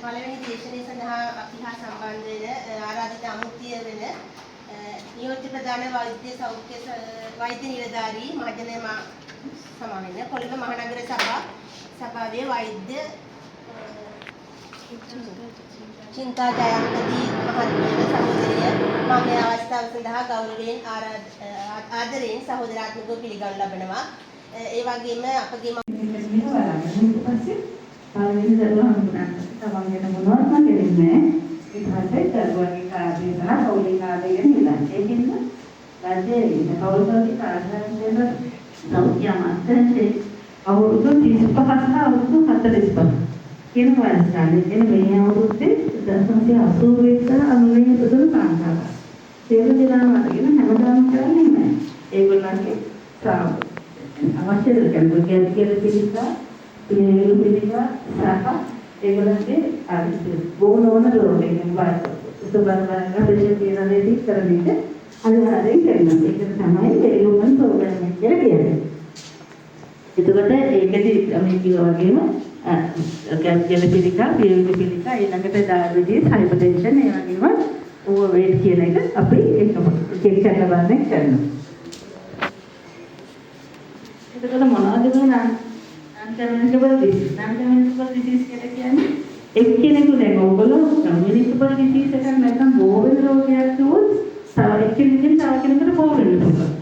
පළවෙනි දේශනය සඳහා අපි හා සම්බන්ධ වෙන ආරාධිත අමුත්‍ය වෙන නියෝජ්‍ය ප්‍රධාන වෛද්‍ය නිලධාරී මහජන සමාවෙන්න කොළඹ මහනගර සභාවේ වෛද්‍ය චින්තා ජයන්ති මහත්මිය සහෝදරිය මම මේ අවස්ථාව සඳහා ගෞරවයෙන් ආදරයෙන් සහෝදරාත්මකව පිළිගනු ලබනවා. ඒ වගේම අපගේ පළවෙනි දරුවා හඳුනන්න තමන්ගෙන මොනවත්ම කෙරෙන්නේ ඊට පස්සේ දරුවාගේ කාර්යය සහ කෞලික කාර්යය ගැන හිතන්න. ඒකින්ද රජයේ ඉන්න කෞලික කාර්යයෙන් සෞඛ්‍ය අමාත්‍යාංශයේ අවුරුදු 35 සහ අවුරුදු 45 කියන වයස්කාලේ එන මේ අවුරුද්දේ 1981 සහ 99 තුන කාන්තාවක්. සියලු දෙනාම අරගෙන හැමදාම කරන්නේ නැහැ. ඒගොල්ලන්ගේ අවශ්‍ය කරන කියලා පිළිසා පිළිවෙල පිළිවා සහ ඒගොල්ලන්ගේ ඕන රෝගයන් වාස සුබන්වන්ක ප්‍රදේශ තියෙන දෙයක් කරන්නේ අනිවාර්යෙන් කරනවා. ඒක තමයි වේලුමන් ප්‍රෝග්‍රෑම් එක කියලා කියන්නේ. එතකොට ඒකදී අපි කිව්වා වගේම කැන්සර් පිළිකා, පිළිවෙල පිළිකා, ඊළඟට ඩයබටිස්, හයිපර්ටෙන්ෂන් ඒ වගේම ඕවර්වේට් කියන එක අපි ඒක චෙක් කරලා බලන්න කරනවා. එතකොට මොනවද වෙනවද? non-communicable disease. Non-communicable disease කියලා කියන්නේ එක්කෙනෙකු දැන් ඔයගොල්ලෝ communicable disease එකක් නැත්නම් බෝ වෙන රෝගයක් තුොත් තව එක්කෙනෙක්ගෙන් තව කෙනෙකුට බෝ වෙන්න පුළුවන්.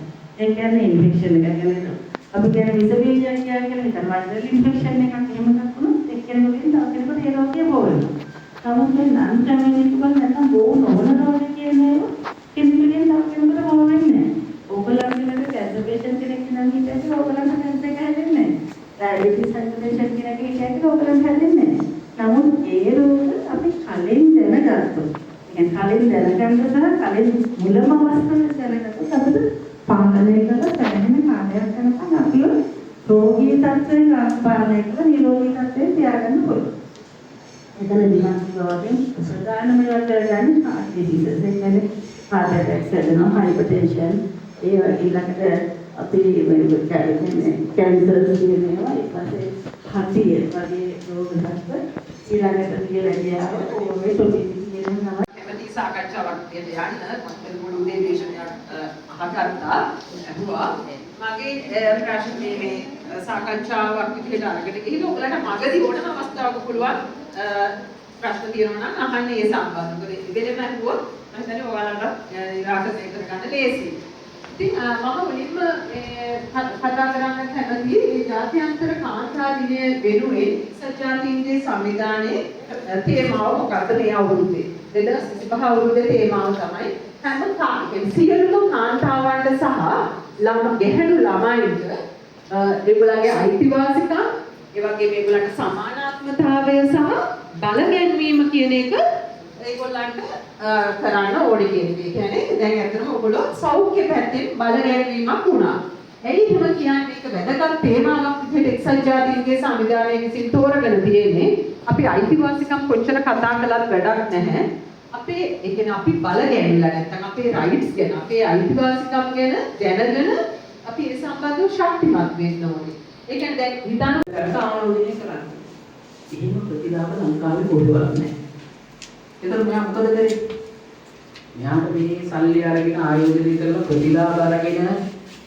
ඒ කියන්නේ ඉන්ෆෙක්ෂන් එකක් ගැන අපි කියන්නේ විස බීජයක් කියන්නේ නිකන් වෛරල් ඉන්ෆෙක්ෂන් එකක් එහෙම එකක් වුණොත් එක්කෙනෙකුගෙන් තව කෙනෙකුට ඒ රෝගය බෝ වෙනවා. නමුත් මේ non-communicable නැත්නම් බෝ නොවන රෝග කියන්නේ කෙනෙකුගෙන් තව කෙනෙකුට බෝ වෙන්නේ නැහැ. ඔයගොල්ලන්ගේ කැන්සර් පේෂන්ට් කෙනෙක් නම් හිටියද ඔයගොල්ලන්ට කැන්සර් එක හැදෙන්නේ නැහැ. ඩයබටිස් හයිපර්ටෙන්ෂන් කියන එක කියන්නේ ඔයගොල්ලන්ට හැදෙන්නේ නැහැ. නමුත් ඒ රෝග අපි කලින් දැනගත්තොත්, يعني කලින් දැනගන්න සහ කලින් මුලම අවස්ථාවේ දැනගත්තොත් අපිට පාලනය කරලා පැහැදිලි කාර්යයක් කරනකම් අපිව රෝගී තත්ත්වයෙන් පාලනය කරලා නිරෝගී තත්ත්වයෙන් තියාගන්න පුළුවන්. එතනදී මම කියවලින් ප්‍රධානම ඒවාට ගන්නේ heart diseases. ඒ කියන්නේ heart attacks වෙනවා, hypertension, ඒ වගේ ඊළඟට අපි මේ කැන්සර් කියනවා. ඊට පස්සේ හතිය වගේ රෝග තත්ත්ව ඊළඟට කියලා ඕවර්වේට් කියනවා. කැමති සාකච්ඡාවක් දෙන්න යන්න මම මුළුමනේ දේශනයක් අහගත්තා. අහුවා මගේ ප්‍රශ්න මේ සාකච්ඡාවක් විදිහට අරගෙන ගිහින් ඔයාලට මගදී ඕනම අවස්ථාවක පුළුවන් ප්‍රශ්න තියෙනවා නම් අහන්න ඒ සම්බන්ධව. මොකද ඉබේම අහුවොත් මම හිතන්නේ ඔයාලට නිරාකරණය කරගන්න ලේසියි. ඉතින් මම මුලින්ම කතා කරන්න කැමතියි මේ ජාත්‍යන්තර කාන්තා දිනය වෙනුවෙන් සත්‍යාදීන්ගේ සංවිධානයේ තේමාව මොකක්ද මේ අවුරුද්දේ 2025 අවුරුද්දේ තේමාව තමයි හැම කාන්තාවකම සියලුම කාන්තාවන්ට සහ ගැහැණු ළමයින්ට ඒගොල්ලන්ගේ අයිතිවාසිකම් ඒ වගේම ඒගොල්ලන්ට සමානාත්මතාවය සහ බල ගැන්වීම කියන එක ඒගොල්ලන්ට කරන්න ඕනේ කියන එක. ඒ කියන්නේ දැන් අතනම ඔයගොල්ලෝ සෞඛ්‍ය පැත්තෙන් බල ගැන්වීමක් වුණා. එයි එහෙම කියන්නේ මේක වැදගත් තේමාවක් විදිහට එක්සත් ජාතීන්ගේ සංවිධානයේ විසින් තෝරගෙන තියෙන්නේ. අපි අයිතිවාසිකම් කොච්චර කතා කළත් වැඩක් නැහැ. අපේ ඒ කියන්නේ අපි බල ගැන්විලා නැත්නම් අපේ රයිට්ස් ගැන අපේ අයිතිවාසිකම් ගැන දැනගෙන අපි ඒ සම්බන්ධව ශක්තිමත් වෙන්න ඕනේ. ඒ කියන්නේ දැන් හිතන්න සාමාන්‍යයෙන් කරන්නේ. එහෙම ප්‍රතිලාභ ලංකාවේ කොහෙවත් නැහැ. ඒතර මෙයා මොකද කරේ? මෙයාට මේ සල්ලි අරගෙන ආයෝජනය කරලා ප්‍රතිලාභ අරගෙන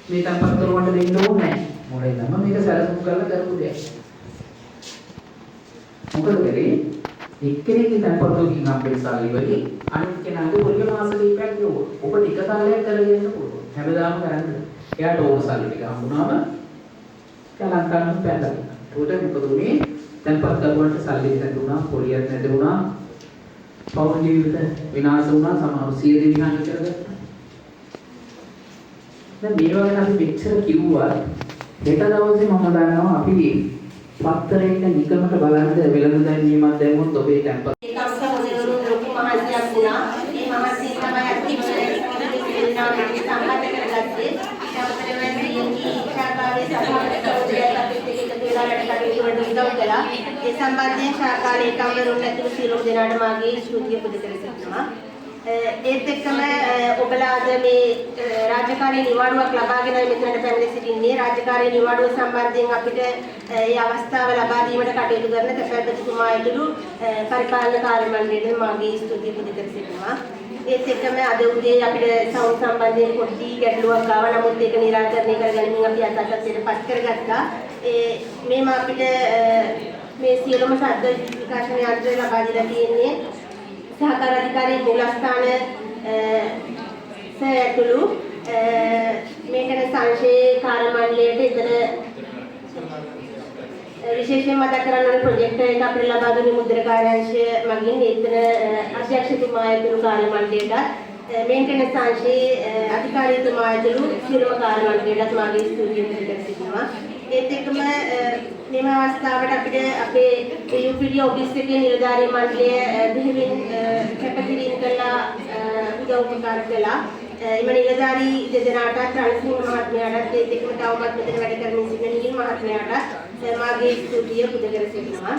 මේ තම්පත් කරවන්න දෙන්න ඕනේ නැහැ. මොකද මේක සැලසුම් කරලා කරපු දෙයක්. මොකද කරේ? එක්කෙනෙක්ගේ තම්පත්තුකින් හම්බෙන සල්ලි වලින් අනිත් කෙනාගේ පොල්ල මාස දීපයක් ගෙවුවා. ඔබ ටික කාලයක් කරගෙන යන්න පුළුවන්. හැමදාම කරන්නේ. එයාට ඕන සල්ලි ටික හම්බුනාම ලංකාවෙන් පැනලා. ඒකට මොකද උනේ? තම්පත් කරවන්න සල්ලි නැතුණා, පොලියක් නැතුණා. පෞද්ගලික ජීවිත විනාශ වුණා, සමහර සිය දෙවියන් කරගත්තා. දැන් මේ වගේ අපි මෙච්චර කිව්වා. හෙට දවසේ මම දන්නවා අපි පත්තරේක නිකමට බලන්න වෙළඳ දැන්වීමක් දැම්මොත් ඔබේ තැන්පත් ඒකම සහෝදරවරුන් ලොකු මහන්සියක් වුණා. මේ මහන්සිය තමයි අතිවිශේෂ සම්බන්ධ කරගත්තේ. ඊටතරම මේ ශාකාවේ සභාවට සහෝදරයන් අපිට එකතු වෙලා වැඩ කටයුතු වලට උදව් කළා. ඒ සම්බන්ධයෙන් ශාකාවේ කම්වරුන් ඇතුළු සියලුම දෙනාට මාගේ ස්තුතිය පුද කර සිටිනවා. ඒත් එක්කම ඔබලා අද මේ රාජකාරී නිවාඩුවක් ලබාගෙන මෙතනට පැමිණ සිටින්නේ. රාජකාරී නිවාඩුව සම්බන්ධයෙන් අපිට මේ අවස්ථාව ලබා දීමට කටයුතු කරන තැපැල්පතිතුමා ඇතුළු පරිපාලන කාර්ය මණ්ඩලයට මාගේ ස්තුතිය පුද කර සිටිනවා. ඒත් එක්කම අද උදේ අපිට සවුන්ඩ් සම්බන්ධයෙන් පොඩි ගැටලුවක් ආවා. නමුත් ඒක निराකරණය කරගනිමින් අපි අත්අත්පත් කරගත්තා. මේම අපිට මේ සියලුම ශබ්ද විකාශන යන්ත්‍රය ලබා දීලා තියෙන්නේ සහකාර අධිකාරී මූලස්ථාන සෑතුළු මේකන සංශේ කාර්ය මණ්ඩලයට එතන විශේෂයෙන් මතක් කරන්න ඕනේ ප්‍රොජෙක්ට් එක අපිට ලබා දුන්නේ මුද්‍රණ කාර්යාංශය මගින් එතන අධ්‍යක්ෂතුමා ඇතුළු කාර්ය මණ්ඩලයට මේකන සංශේ අධිකාරීතුමා ඇතුළු සියලුම කාර්ය මණ්ඩලයටත් මාගේ ස්තුතිය පිළිගන්න සිටිනවා. ඒත් එක්කම මෙම අවස්ථාවට අපිට අපේ UPD ඔෆිස් එකේ නිලධාරී මණ්ඩලය දෙහිමින් කැපකිරීම කළා උදව් උපකාර කළා. එම නිලධාරී දෙදෙනාටත් රණසිංහ මහත්මයාටත් ඒත් එක්කම තවමත් මෙතන වැඩ කරමින් සිටින නිල් මහත්මයාටත් මාගේ ස්තුතිය පුද කර සිටිනවා.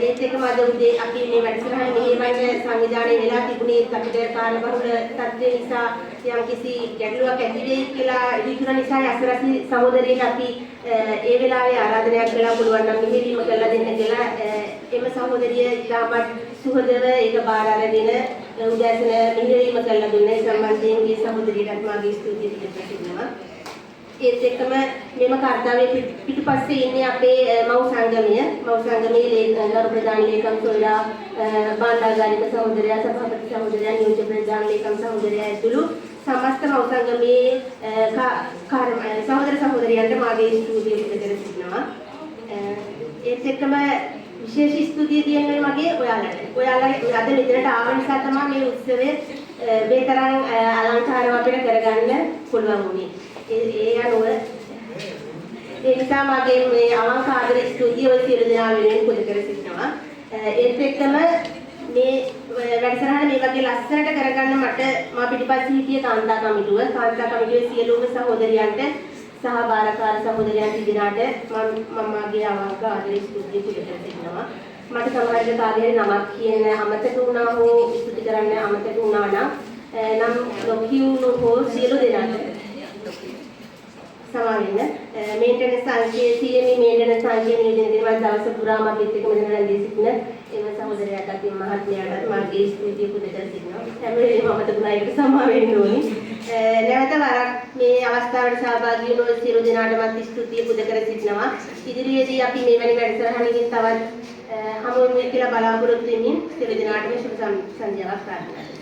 ඒත් එක්කම අද උදේ අපි මේ වැඩසටහන මෙහෙයවන්න සංවිධානය වෙලා තිබුණේ අපිට කාලබහුල තත්ත්වය නිසා යම්කිසි ගැටලුවක් ඇති වෙයි කියලා ඉදිරිතුන නිසා අසරසි සහෝදරියට අපි ඒ වෙලාවේ ආරාධනයක් කළා පුළුවන් නම් මෙහෙයවීම කළා දෙන්න කියලා එම සහෝදරිය ඉතාමත් සුහදව ඒක බාර අරගෙන උදෑසන මෙහෙයවීම කළා දුන්නේ සම්බන්ධයෙන් මේ සහෝදරියටත් මාගේ ස්තුතිය පිළිගන්නවා. ඒත් එක්කම මෙම කාර්යාලයේ පිටුපස්සේ ඉන්නේ අපේ මව් සංගමයේ ගරු ප්‍රධාන ලේකම් සොයලා බණ්ඩාරගාරික සහෝදරයා සභාපති සහෝදරයා නියෝජ්‍ය ප්‍රධාන ලේකම් සහෝදරයා ඇතුළු සමස්ත මව් සංගමයේ සහෝදර සහෝදරියන්ට මාගේ ස්තුතිය පුද කර සිටිනවා. ඒත් එක්කම විශේෂ ස්තුතිය කියන්නේ මගේ ඔයාලට. ඔයාලා අද මෙතනට ආව නිසා තමයි මේ උත්සවයේ මේ තරම් අලංකාරව අපිට කරගන්න පුළුවන් වුණේ. ඒ අනුව ඒ නිසා මගේ මේ අවංක ආදර ස්තුතිය ඔය සියලු දෙනා වෙනුවෙන් පුද කර සිටිනවා. ඒත් එක්කම මේ වැඩසටහන මේ වගේ ලස්සනට කරගන්න මට මා පිටිපස්සේ හිටිය කාන්තා කමිටුවේ සියලුම සහෝදරියන්ට සහ බාරකාර සහෝදරයන් දෙදෙනාට මම මාගේ අවංක ආදර ස්තුතිය පුද කර සිටිනවා. මට සමහරවිට කාගේ නමක් කියන අමතක වුණා හෝ ස්තුති කරන්න අමතක වුණා නම් නොකියුණු හෝ සියලු දෙනාට සමාවෙන්න මේන්ටනන්ස් සංකේතයේ CME මේන්ටනන්ස් සංකේතයේ නියෝජනය දිනවල දවස පුරාම අපිත් එක්ක මෙතන රැඳී සිටින එම සහෝදරයාට අතින් මහත්මයාට මාගේ ස්තුතිය පුද කර සිටිනවා. හැම වෙලේම අමතකුණා ඒක සමාවෙන්න ඕනි. නැවත වරක් මේ අවස්ථාවට සහභාගී වුණු සියලු දෙනාටම ස්තුතිය පුද කර සිටිනවා. ඉදිරියේදී අපි මේ වැනි වැඩසටහනකින් තවත් හමු වෙමු කියලා බලාපොරොත්තු වෙමින් සියලු දෙනාටම සුබ සන්ධ්‍යාවක් ප්‍රාර්ථනා කරනවා.